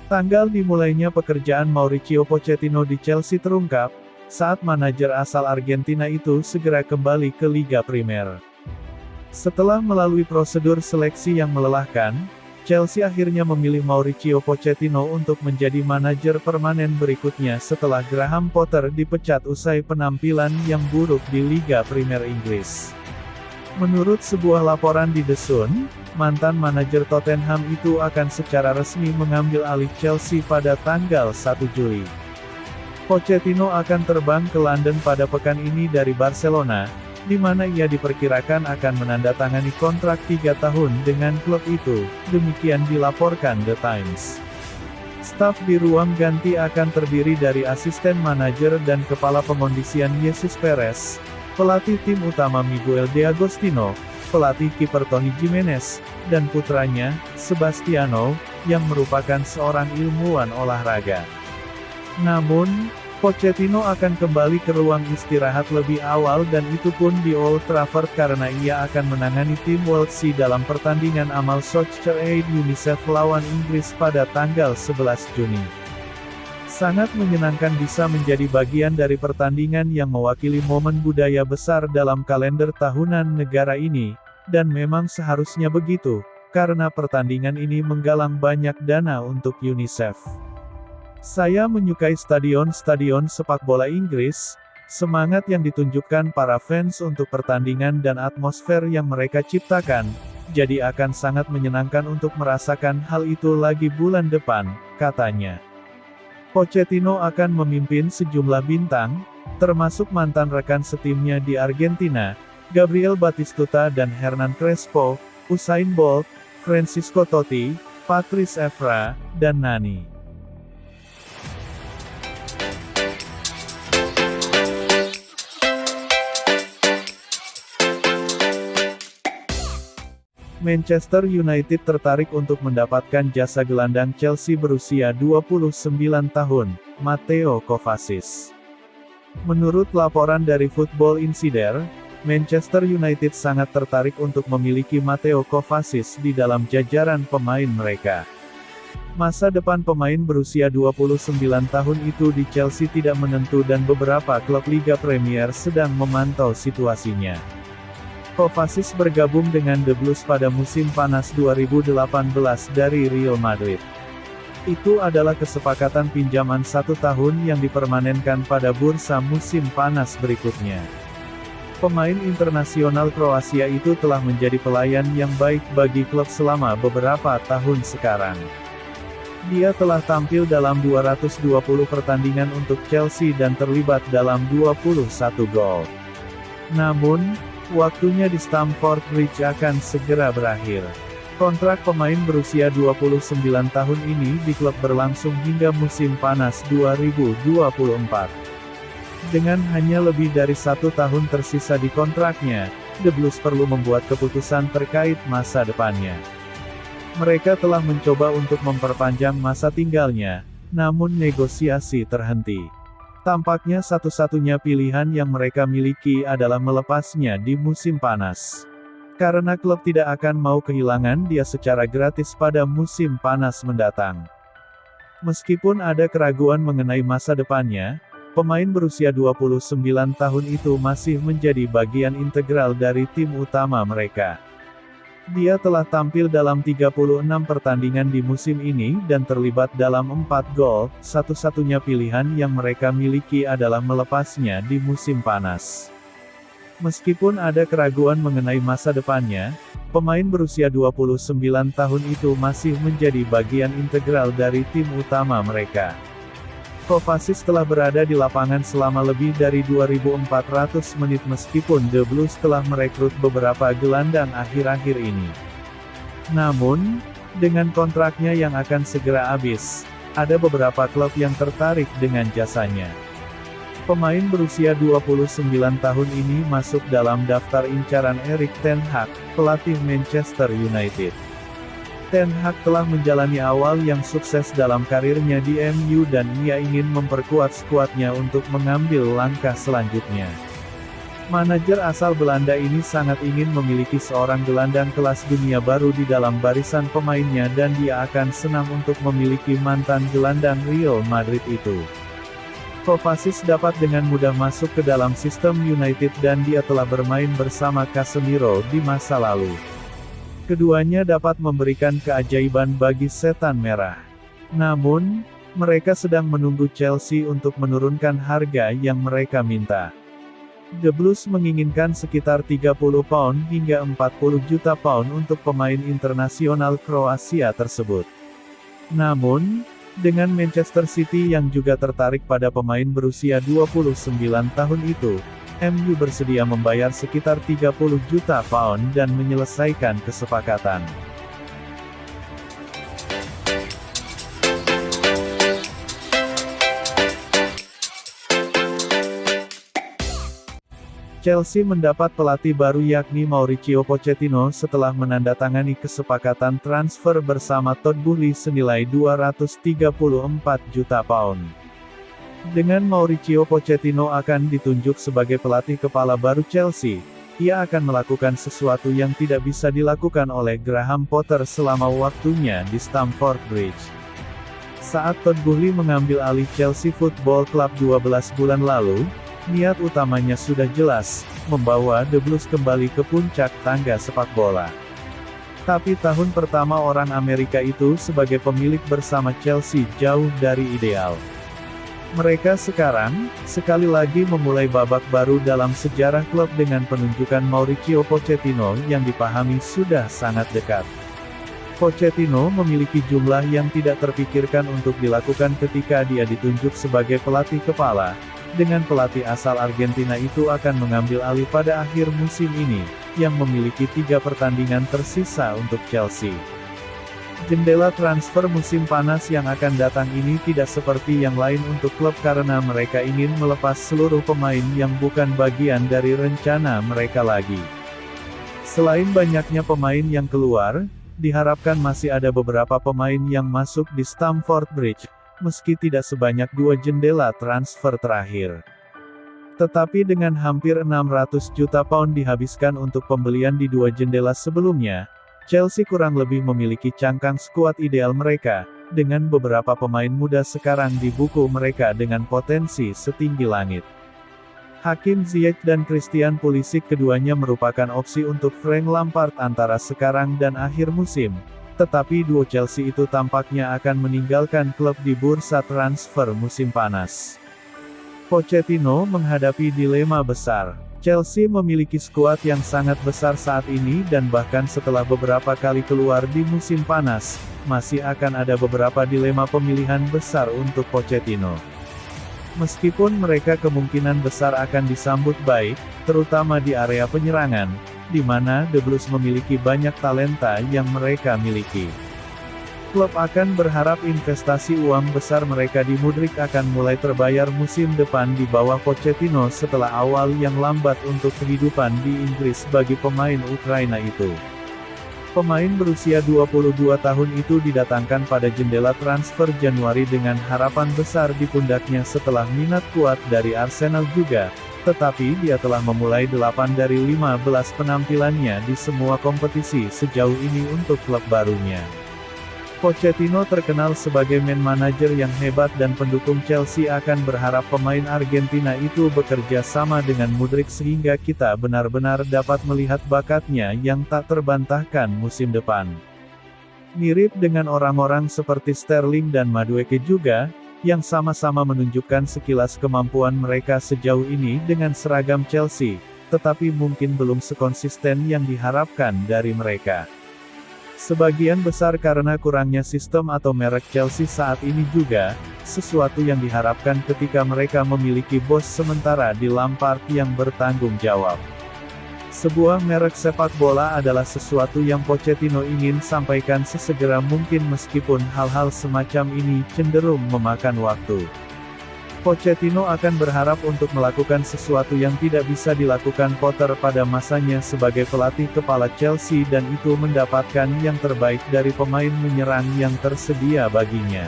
Tanggal dimulainya pekerjaan Mauricio Pochettino di Chelsea terungkap, saat manajer asal Argentina itu segera kembali ke Liga Primer. Setelah melalui prosedur seleksi yang melelahkan, Chelsea akhirnya memilih Mauricio Pochettino untuk menjadi manajer permanen berikutnya setelah Graham Potter dipecat usai penampilan yang buruk di Liga Primer Inggris. Menurut sebuah laporan di The Sun, mantan manajer Tottenham itu akan secara resmi mengambil alih Chelsea pada tanggal 1 Juli. Pochettino akan terbang ke London pada pekan ini dari Barcelona, di mana ia diperkirakan akan menandatangani kontrak 3 tahun dengan klub itu, demikian dilaporkan The Times. Staf di ruang ganti akan terdiri dari asisten manajer dan kepala pengondisian Jesus Perez, pelatih tim utama Miguel D'Agostino, pelatih kiper Toni Gimenez, dan putranya, Sebastiano, yang merupakan seorang ilmuwan olahraga. Namun, Pochettino akan kembali ke ruang istirahat lebih awal dan itu pun di Old Trafford karena ia akan menangani tim Wolves dalam pertandingan Amal Soccer Aid UNICEF lawan Inggris pada tanggal 11 Juni. Sangat menyenangkan bisa menjadi bagian dari pertandingan yang mewakili momen budaya besar dalam kalender tahunan negara ini, dan memang seharusnya begitu, karena pertandingan ini menggalang banyak dana untuk UNICEF. Saya menyukai stadion-stadion sepak bola Inggris, semangat yang ditunjukkan para fans untuk pertandingan dan atmosfer yang mereka ciptakan, jadi akan sangat menyenangkan untuk merasakan hal itu lagi bulan depan, katanya. Pochettino akan memimpin sejumlah bintang, termasuk mantan rekan setimnya di Argentina, Gabriel Batistuta dan Hernan Crespo, Usain Bolt, Francisco Totti, Patrice Evra, dan Nani. Manchester United tertarik untuk mendapatkan jasa gelandang Chelsea berusia 29 tahun, Matteo Kovacic. Menurut laporan dari Football Insider, Manchester United sangat tertarik untuk memiliki Matteo Kovacic di dalam jajaran pemain mereka. Masa depan pemain berusia 29 tahun itu di Chelsea tidak menentu dan beberapa klub Liga Premier sedang memantau situasinya. Kovacic bergabung dengan The Blues pada musim panas 2018 dari Real Madrid. Itu adalah kesepakatan pinjaman 1 tahun yang dipermanenkan pada bursa musim panas berikutnya. Pemain internasional Kroasia itu telah menjadi pelayan yang baik bagi klub selama beberapa tahun sekarang. Dia telah tampil dalam 220 pertandingan untuk Chelsea dan terlibat dalam 21 gol. Namun, waktunya di Stamford Bridge akan segera berakhir. Kontrak pemain berusia 29 tahun ini di klub berlangsung hingga musim panas 2024. Dengan hanya lebih dari 1 tahun tersisa di kontraknya, The Blues perlu membuat keputusan terkait masa depannya. Mereka telah mencoba untuk memperpanjang masa tinggalnya, namun negosiasi terhenti. Tampaknya satu-satunya pilihan yang mereka miliki adalah melepasnya di musim panas. Karena klub tidak akan mau kehilangan dia secara gratis pada musim panas mendatang. Meskipun ada keraguan mengenai masa depannya, pemain berusia 29 tahun itu masih menjadi bagian integral dari tim utama mereka. Dia telah tampil dalam 36 pertandingan di musim ini dan terlibat dalam 4 gol, satu-satunya pilihan yang mereka miliki adalah melepasnya di musim panas. Meskipun ada keraguan mengenai masa depannya, pemain berusia 29 tahun itu masih menjadi bagian integral dari tim utama mereka. Kovacic telah berada di lapangan selama lebih dari 2.400 menit meskipun The Blues telah merekrut beberapa gelandang akhir-akhir ini. Namun, dengan kontraknya yang akan segera habis, ada beberapa klub yang tertarik dengan jasanya. Pemain berusia 29 tahun ini masuk dalam daftar incaran Erik ten Hag, pelatih Manchester United. Ten Hag telah menjalani awal yang sukses dalam karirnya di MU dan ia ingin memperkuat skuadnya untuk mengambil langkah selanjutnya. Manajer asal Belanda ini sangat ingin memiliki seorang gelandang kelas dunia baru di dalam barisan pemainnya dan dia akan senang untuk memiliki mantan gelandang Real Madrid itu. Kovacic dapat dengan mudah masuk ke dalam sistem United dan dia telah bermain bersama Casemiro di masa lalu. Keduanya dapat memberikan keajaiban bagi setan merah. Namun, mereka sedang menunggu Chelsea untuk menurunkan harga yang mereka minta. The Blues menginginkan sekitar 30 pound hingga 40 juta pound untuk pemain internasional Kroasia tersebut. Namun, dengan Manchester City yang juga tertarik pada pemain berusia 29 tahun itu, MU bersedia membayar sekitar 30 juta pound dan menyelesaikan kesepakatan. Chelsea mendapat pelatih baru yakni Mauricio Pochettino setelah menandatangani kesepakatan transfer bersama Todd Boehly senilai 234 juta pound. Dengan Mauricio Pochettino akan ditunjuk sebagai pelatih kepala baru Chelsea, ia akan melakukan sesuatu yang tidak bisa dilakukan oleh Graham Potter selama waktunya di Stamford Bridge. Saat Todd Boehly mengambil alih Chelsea Football Club 12 bulan lalu, niat utamanya sudah jelas, membawa The Blues kembali ke puncak tangga sepak bola. Tapi tahun pertama orang Amerika itu sebagai pemilik bersama Chelsea jauh dari ideal. Mereka sekarang, sekali lagi memulai babak baru dalam sejarah klub dengan penunjukan Mauricio Pochettino yang dipahami sudah sangat dekat. Pochettino memiliki jumlah yang tidak terpikirkan untuk dilakukan ketika dia ditunjuk sebagai pelatih kepala. Dengan pelatih asal Argentina itu akan mengambil alih pada akhir musim ini, yang memiliki 3 pertandingan tersisa untuk Chelsea. Jendela transfer musim panas yang akan datang ini tidak seperti yang lain untuk klub karena mereka ingin melepas seluruh pemain yang bukan bagian dari rencana mereka lagi. Selain banyaknya pemain yang keluar, diharapkan masih ada beberapa pemain yang masuk di Stamford Bridge, meski tidak sebanyak 2 jendela transfer terakhir. Tetapi dengan hampir 600 juta pound dihabiskan untuk pembelian di 2 jendela sebelumnya, Chelsea kurang lebih memiliki cangkang skuad ideal mereka, dengan beberapa pemain muda sekarang di buku mereka dengan potensi setinggi langit. Hakim Ziyech dan Christian Pulisic keduanya merupakan opsi untuk Frank Lampard antara sekarang dan akhir musim. Tetapi duo Chelsea itu tampaknya akan meninggalkan klub di bursa transfer musim panas. Pochettino menghadapi dilema besar. Chelsea memiliki skuad yang sangat besar saat ini dan bahkan setelah beberapa kali keluar di musim panas, masih akan ada beberapa dilema pemilihan besar untuk Pochettino. Meskipun mereka kemungkinan besar akan disambut baik, terutama di area penyerangan, di mana The Blues memiliki banyak talenta yang mereka miliki. Klub akan berharap investasi uang besar mereka di Mudryk akan mulai terbayar musim depan di bawah Pochettino setelah awal yang lambat untuk kehidupan di Inggris bagi pemain Ukraina itu. Pemain berusia 22 tahun itu didatangkan pada jendela transfer Januari dengan harapan besar di pundaknya setelah minat kuat dari Arsenal juga, tetapi dia telah memulai 8 dari 15 penampilannya di semua kompetisi sejauh ini untuk klub barunya. Pochettino terkenal sebagai man manager yang hebat dan pendukung Chelsea akan berharap pemain Argentina itu bekerja sama dengan Mudryk sehingga kita benar-benar dapat melihat bakatnya yang tak terbantahkan musim depan. Mirip dengan orang-orang seperti Sterling dan Madueke juga, yang sama-sama menunjukkan sekilas kemampuan mereka sejauh ini dengan seragam Chelsea, tetapi mungkin belum sekonsisten yang diharapkan dari mereka. Sebagian besar karena kurangnya sistem atau merek Chelsea saat ini juga, sesuatu yang diharapkan ketika mereka memiliki bos sementara di Lampard yang bertanggung jawab. Sebuah merek sepak bola adalah sesuatu yang Pochettino ingin sampaikan sesegera mungkin meskipun hal-hal semacam ini cenderung memakan waktu. Pochettino akan berharap untuk melakukan sesuatu yang tidak bisa dilakukan Potter pada masanya sebagai pelatih kepala Chelsea dan itu mendapatkan yang terbaik dari pemain menyerang yang tersedia baginya.